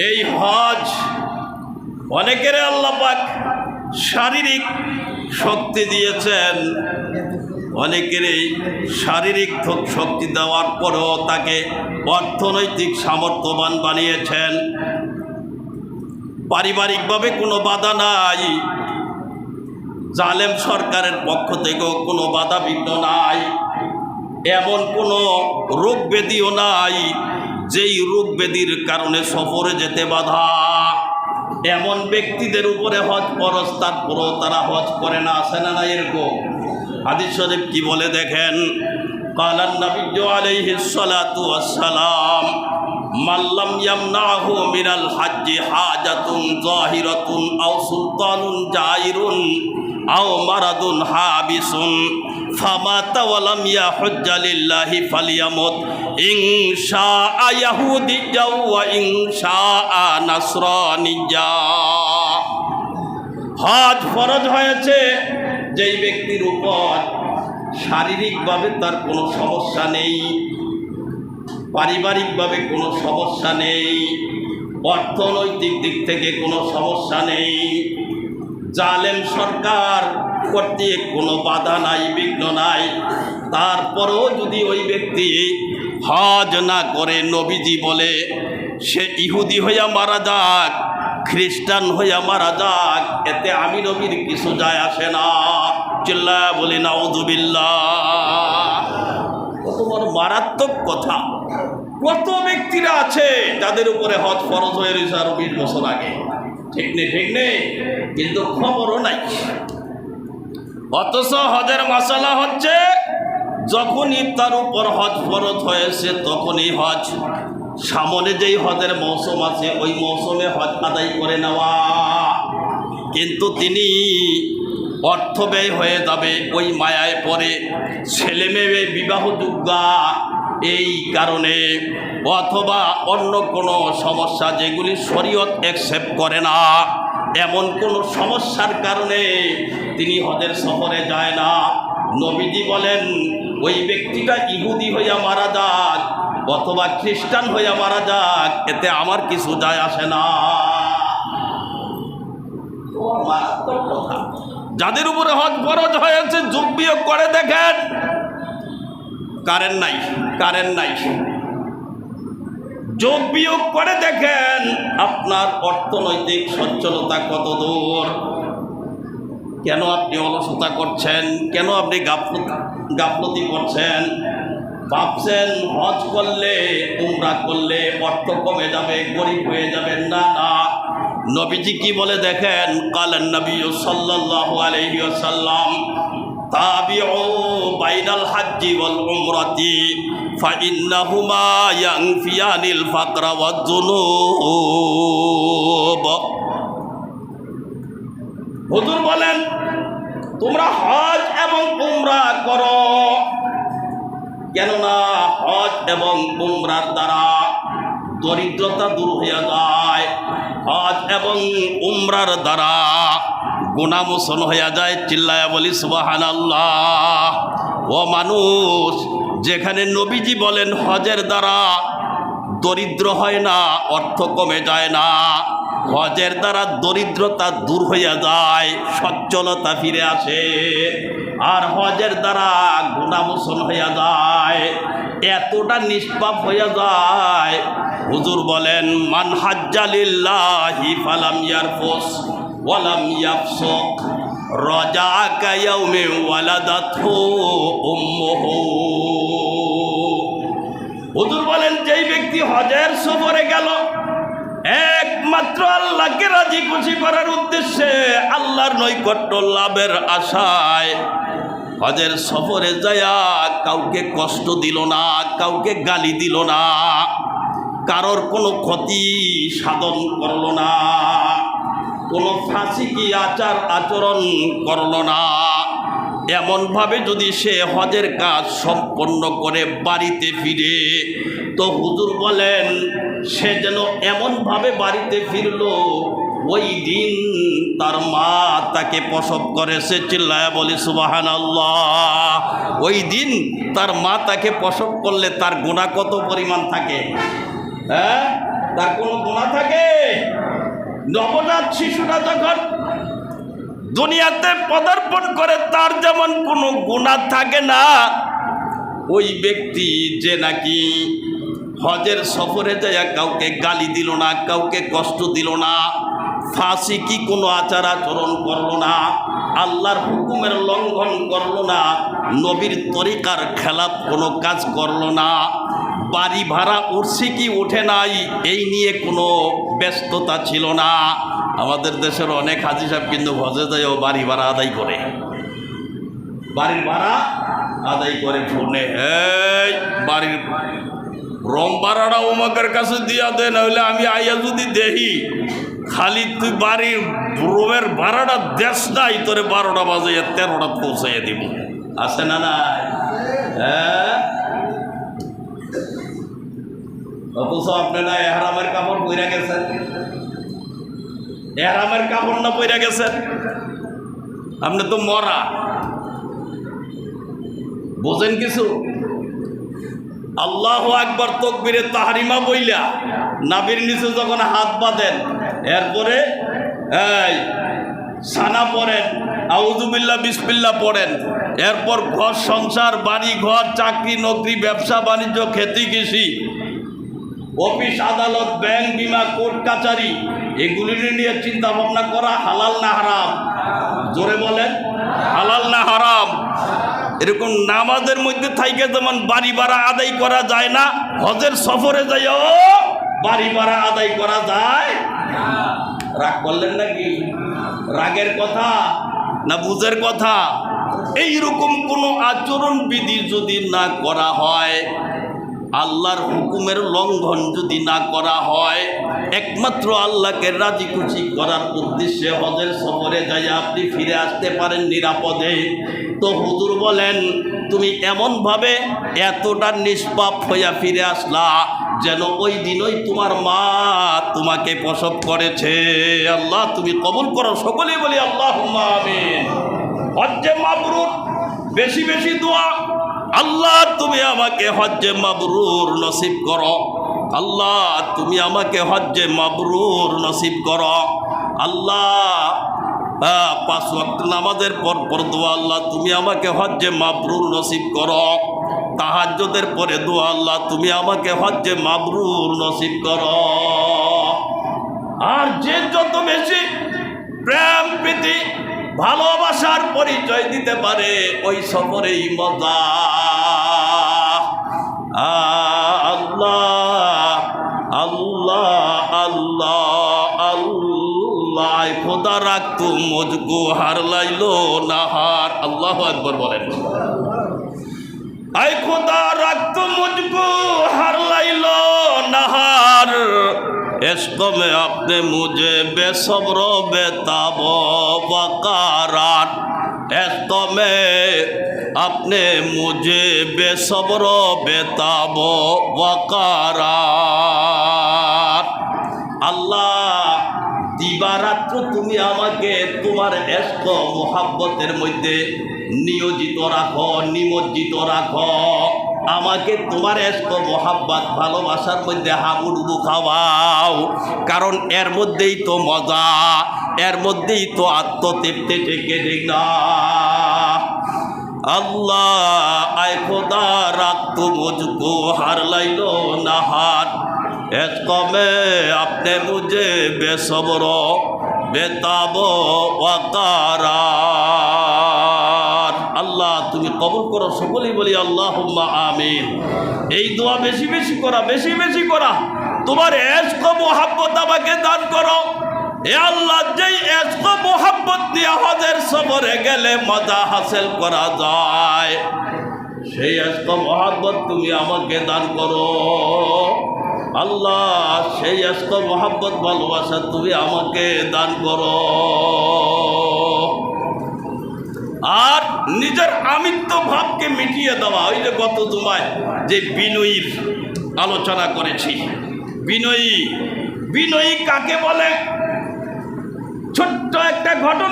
এই হজ অনেকের আল্লাহ পাক শারীরিক শক্তি দিয়েছেন, অনেকের এই শারীরিক শক্তি দেওয়ার পরেও তাকে অর্থনৈতিক সামর্থ্যবান বানিয়েছেন। পারিবারিকভাবে কোনো বাধা নাই, জালেম সরকারের পক্ষ থেকেও কোনো বাধা বিঘ্ন নাই, এমন কোনো রোগ ব্যাধিও নাই যেই রোগ ব্যাধির কারণে সফরে যেতে বাধা। এমন ব্যক্তিদের উপরে হজ ফরজ, তারপরও তারা হজ করে না, আসে না? এরকম হাদিস শরীফ কি বলে দেখেন, কালান নবী আলাইহিস সালাতু ওয়াস সালাম মাল্লাম ইয়ামনাহু মিনাল হজ্জি হাজাতুন যাহিরাতুন আও সুলতানুন জাইরুন আও মারাদুন হাবিসুন ফামাতা ওয়ালাম ইয়াহুজ্জা লিল্লাহি ফালিয়ামুত ইনশাআ ইয়াহুদিয়্যা ওয়া ইনশাআ নাসরানিয়্যা। হজ ফরজ হয়েছে যেই ব্যক্তির উপর শারীরিকভাবে তার কোনো সমস্যা নেই, পারিবারিকভাবে কোনো সমস্যা নেই, অর্থনৈতিক দিক থেকে কোনো সমস্যা নেই, জালেম সরকার কর্তৃক কোনো বাধা নাই, বিঘ্ন নাই, তারপরেও যদি ওই ব্যক্তি হজ না করে, নবীজি বলে সে ইহুদি হইয়া মারা যাক, খ্রিস্টান হইয়া মারা যাক, এতে আমি নবীর কিছু যায় আসে না। চিল্লায়া বলি নাউযুবিল্লাহ। কত বড় মারাত্মক কথা! কত ব্যক্তিরা আছে যাদের উপরে হজ ফরজ হয়ে রয়েছে আরো 20 বছর আগে, ঠিক নেই? ঠিক নেই, কিন্তু খবরও নাই। অথচ হজের মাসালা হচ্ছে যখনই তার উপর হজ ফরজ হয়েছে তখনই হজ, সামনে যেই হজের মৌসুম আছে ওই মৌসুমে হজ আদায় করে নেওয়া। কিন্তু তিনি অর্থ ব্যয় হয়ে যাবে ওই মায়ায় পড়ে, ছেলে মেয়ে বিবাহযোগ্যা এই কারণে, অথবা অন্য কোনো সমস্যা যেগুলি শরীয়ত অ্যাকসেপ্ট করে না, এমন কোনো সমস্যার কারণে তিনি হজের সফরে যায় না। নবীজি বলেন ওই ব্যক্তিটা ইহুদি হইয়া মারা যাক অথবা খ্রিস্টান হইয়া মারা যাক, এতে আমার কিছু যায় আসে না। মারাত্মক কথা। যাদের উপরে হজ ফরজ হয়েছে যোগ বিয়োগ করে দেখেন, কারেন্ট নাই, কারেন্ট নাই, যোগ বিয়োগ করে দেখেন আপনার অর্থনৈতিক সচ্ছলতা কত দূর। কেন আপনি অলসতা করছেন? কেন আপনি গাফলতি করছেন? ভাবছেন হজ করলে, উমরা করলে অর্থ কমে যাবে, গরিব হয়ে যাবেন। না না, নবীজি কি বলে দেখেন, কালান নবী সাল্লাল্লাহু আলাইহি ওয়াসাল্লাম তাবিউ বাইনাল হজ্জি ওয়াল উমরাতি ফাইন্নাহুমা ইয়ানফিয়ানিল ফাকরা ওয়াজ যুনুব। হুজুর বলেন তোমরা হজ এবং উমরা করো, কেননা হজ এবং উমরার দ্বারা দরিদ্রতা দূর হয়ে যায়, হজ এবং উমরার দ্বারা গুনাহ মোচন হয়ে যায়। চিল্লায়া বলি সুবহানাল্লাহ। ও মানুষ, যেখানে নবীজি বলেন হজের দ্বারা দরিদ্র হয় না, অর্থ কমে যায় না, হজের দ্বারা দরিদ্রতা দূর হইয়া যায়, সচ্ছলতা ফিরে আসে, আর হজের দ্বারা গুনাহ মোচন হইয়া যায়, এতটা নিষ্পাপ হইয়া যায়। হুজুর বলেন মান হাজ্জা লিল্লাহি ফালাম ইয়ারফুস ওয়ালাম ইয়াফসুক রাজাকা ইয়াউমি ওয়ালাদাতহু উম্মুহু। হুজুর বলেন যেই ব্যক্তি হজের সফরে গেল একমাত্র আল্লাহকে রাজি খুশি করার উদ্দেশ্যে, আল্লাহর নৈকট্য লাভের আশায় হজের সফরে যায়া কাউকে কষ্ট দিল না, কাউকে গালি দিল না, কারোর কোনো ক্ষতি সাধন করল না, কোনো ফাঁসিকি আচার আচরণ করল না, এমনভাবে যদি সে হজের কাজ সম্পন্ন করে বাড়িতে ফিরে, তো হুজুর বলেন সে যেন এমনভাবে বাড়িতে ফিরল ওই দিন তার মা তাকে প্রসব করেছে। চিল্লায়া বলি সুবহানাল্লাহ। ওই দিন তার মা তাকে প্রসব করলে তার গুনাহ কত পরিমাণ থাকে? হ্যাঁ, তার কোনো গুনাহ থাকে? নবজাত শিশুরা যখন দুনিয়াতে পদার্পণ করে তার যেমন কোনো গুনাহ থাকে না, ওই ব্যক্তি যে নাকি হজের সফরে যায় কাউকে গালি দিল না, কাউকে কষ্ট দিল না, ফাসিকি কোনো আচার আচরণ করলো না, আল্লাহর হুকুমের লঙ্ঘন করলো না, নবীর তরিকার খেলাফ কোনো কাজ করলো না, বাড়ি ভাড়া উঠছে কি ওঠে নাই এই নিয়ে কোনো ব্যস্ততা ছিল না। আমাদের দেশের অনেক হাজি সাহেব কিন্তু হজে যায় ও বাড়ি ভাড়া আদায় করে, বাড়ির ভাড়া আদায় করে ফোনে, এই বাড়ির রং ভাড়াটা ওমাকের কাছে দিয়া দে, নাহলে আমি আইয়া যদি দেখি খালি তুই বাড়ির রুমের ভাড়াটা দেশ নাই, তোরে 12টা বাজে 13টা পৌঁছাইয়া দিব। আছে না নাই? হ্যাঁ, অথচ আপনারা এহরামের কাপড় পইরা গেছেন, এহরামের কাপড় না পইরা গেছেন, আপনি তো মরা। বোঝেন কিছু? আল্লাহু আকবার তাকবীরে তাহরিমা বইলা নাভির নিচে যখন হাত বাঁধেন, এরপরে এই সানা পড়েন, আউযুবিল্লাহ বিসমিল্লাহ পড়েন, এরপর ঘর সংসার, বাড়ি ঘর, চাকরি নকরি, ব্যবসা বাণিজ্য, খেতি কৃষি, অফিস আদালত, ব্যাংক, বিমা, কোর্ট কাচারি, এগুলি নিয়ে চিন্তা ভাবনা করা হালাল না হারাম? জোরে বলেন, হালাল না হারাম? এরকম নামাজের মধ্যে থাইকে যেমন বাড়ি ভাড়া আদায় করা যায় না, হজের সফরে যাইও বাড়ি ভাড়া আদায় করা যায়। রাগ করলেন নাকি? রাগের কথা না বুঝের কথা? এইরকম কোনো আচরণ বিধি যদি না করা হয়, আল্লাহর হুকুমের লঙ্ঘন যদি না করা হয়, একমাত্র আল্লাহকে রাজি খুশি করার উদ্দেশ্যে হজের সফরে যাই আপনি ফিরে আসতে পারেন নিরাপদে, তো হুজুর বলেন তুমি এমনভাবে এতটা নিষ্পাপ হইয়া ফিরে আসলা যেন ওই দিনই তোমার মা তোমাকে প্রসব করেছে। আল্লাহ তুমি কবুল করো, সকলেই বলি আল্লাহুম্মা আমিন। হজ্জে মাবরুর, বেশি বেশি দোয়া। আল্লাহ তুমি আমাকে হজ্জে মাবরুর নসিব করো, আল্লাহ তুমি আমাকে হজ্জে মাবরুর নসিব করো। আল্লাহ 5 ওয়াক্ত নামাজের পর দোয়া, আল্লাহ তুমি আমাকে হজ্জে মাবরুর নসিব করো। তাহাজ্জুদের পরে দোয়া, আল্লাহ তুমি আমাকে হজ্জে মাবরুর নসিব করো। আর যে যত বেশি প্রেম প্রীতি ভালোবাসার পরিচয় দিতে পারে, ওই সফরেই মজা। আল্লাহ আল্লাহ আল্লাহ আল্লাহ, খোদা রাখতু মুঝকো হার লাইলো নাহার। আল্লাহু আকবার বলেন। আয় খোদা রাখতু মুঝকো হার লাইলো নাহার, इश्क में आपने मुझे बेसब्र बेताब वक़ारात, इश्क में आपने मुझे बेसब्र बेताब वक़ारात। আল্লাহ দিবারাত্র তুমি আমাকে তোমার ইশক মুহাব্বতের মধ্যে নিয়োজিত রাখো, নিমজ্জিত রাখো। আমাকে তোমার ইশক মুহাব্বত ভালোবাসার মধ্যে হাবুডুবু খাওয়াও, কারণ এর মধ্যেই তো মজা, এর মধ্যেই তো আত্মতৃপ্তি, থেকে ঠিক না? আল্লাহ আয় খোদা রাখতু মুঝকো হার লাইলো নাহার, इश्क में आपने मुझे बेसब्र बेताब वक़ारात। আল্লাহ তুমি কবুল করো, সকলেই বলি আল্লাহুম্মা আমিন। এই দোয়া বেশি বেশি করা, বেশি বেশি করা। তোমার ইশক মুহাব্বত আমাকে দান করো। এ আল্লাহ, যেই ইশক মুহাব্বত নিয়ে হজের সফরে গেলে মজা হাসিল করা যায়, সেই ইশক মুহাব্বত তুমি আমাকে দান করো। আল্লাহ সেই ইশক মুহাব্বত ভালোবাসা তুমি আমাকে দান করো। আর নিজের আমিত্ব ভাবকে মিটিয়ে দেওয়া। ওই যে গত জুমায় যে বিনয়ীর আলোচনা করেছি, বিনয়ী, বিনয়ী কাকে বলে? ছোট্ট একটা ঘটনা